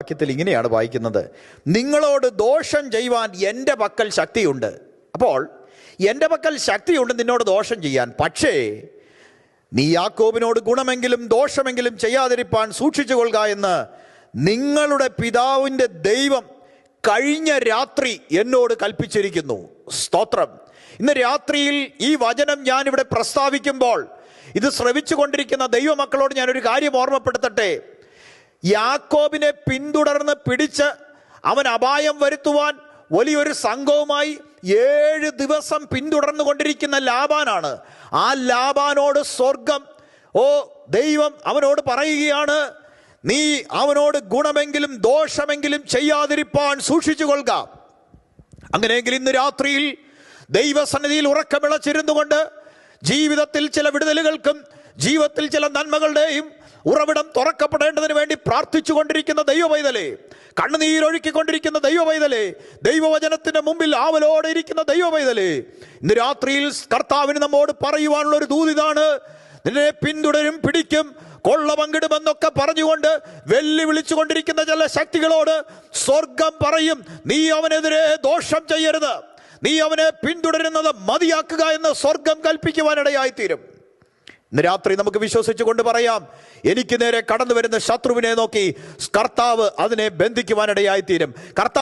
വാക്യത്തിൽ ഇങ്ങനെയാണ് വായിക്കുന്നത്, നിങ്ങളോട് ദോഷം ചെയ്യുവാൻ എൻ്റെ പക്കൽ ശക്തിയുണ്ട്. അപ്പോൾ എൻ്റെ പക്കൽ ശക്തിയുണ്ട് നിന്നോട് ദോഷം ചെയ്യാൻ. പക്ഷേ നീ യാക്കോബിനോട് ഗുണമെങ്കിലും ദോഷമെങ്കിലും ചെയ്യാതിരിപ്പാൻ സൂക്ഷിച്ചു കൊള്ളുക എന്ന് നിങ്ങളുടെ പിതാവിൻ്റെ ദൈവം കഴിഞ്ഞ രാത്രി എന്നോട് കൽപ്പിച്ചിരിക്കുന്നു. സ്തോത്രം. ഇന്ന് രാത്രിയിൽ ഈ വചനം ഞാനിവിടെ പ്രസ്താവിക്കുമ്പോൾ ഇത് ശ്രവിച്ചു കൊണ്ടിരിക്കുന്ന ദൈവമക്കളോട് ഞാനൊരു കാര്യം ഓർമ്മപ്പെടുത്തട്ടെ. യാക്കോബിനെ പിന്തുടർന്ന് പിടിച്ച് അവൻ അപായം വരുത്തുവാൻ വലിയൊരു സംഘവുമായി 7 ദിവസം പിന്തുടർന്നു കൊണ്ടിരിക്കുന്ന ലാബാനാണ്. ആ ലാബാനോട് സ്വർഗം ദൈവം അവനോട് പറയുകയാണ്, നീ അവനോട് ഗുണമെങ്കിലും ദോഷമെങ്കിലും ചെയ്യാതിരിപ്പാൻ സൂക്ഷിച്ചു കൊള്ളുക. അങ്ങനെയെങ്കിൽ ഇന്ന് രാത്രിയിൽ ദൈവസന്നിധിയിൽ ഉറക്കമിളച്ചിരുന്നു കൊണ്ട് ജീവിതത്തിൽ ചില വിടുതലുകൾക്കും ജീവിതത്തിൽ ചില നന്മകളുടെയും ഉറവിടം തുറക്കപ്പെടേണ്ടതിന് വേണ്ടി പ്രാർത്ഥിച്ചു കൊണ്ടിരിക്കുന്ന ദൈവപൈതലേ, കണ്ണുനീരൊഴുക്കിക്കൊണ്ടിരിക്കുന്ന ദൈവപൈതലേ, ദൈവവചനത്തിന്റെ മുമ്പിൽ ആവലോടെ ഇരിക്കുന്ന ദൈവപൈതലേ, ഇന്ന് രാത്രിയിൽ കർത്താവിന് നമ്മോട് പറയുവാനുള്ള ഒരു ദൂതിതാണ്. നിന്നെ പിന്തുടരും, പിടിക്കും, കൊള്ള പങ്കിടുമെന്നൊക്കെ പറഞ്ഞുകൊണ്ട് വെല്ലുവിളിച്ചു കൊണ്ടിരിക്കുന്ന ചില ശക്തികളോട് സ്വർഗം പറയും, നീ അവനെതിരെ ദോഷം ചെയ്യരുത്, നീ അവനെ പിന്തുടരുന്നത് മതിയാക്കുക എന്ന് സ്വർഗം കൽപ്പിക്കുവാനിടയായിത്തീരും. ഇന്ന് രാത്രി നമുക്ക് വിശ്വസിച്ചുകൊണ്ട് പറയാം, എനിക്ക് നേരെ കടന്നു വരുന്ന ശത്രുവിനെ നോക്കി കർത്താവ് അതിനെ ബന്ധിക്കുവാനിടയായിത്തീരും. കർത്താവ്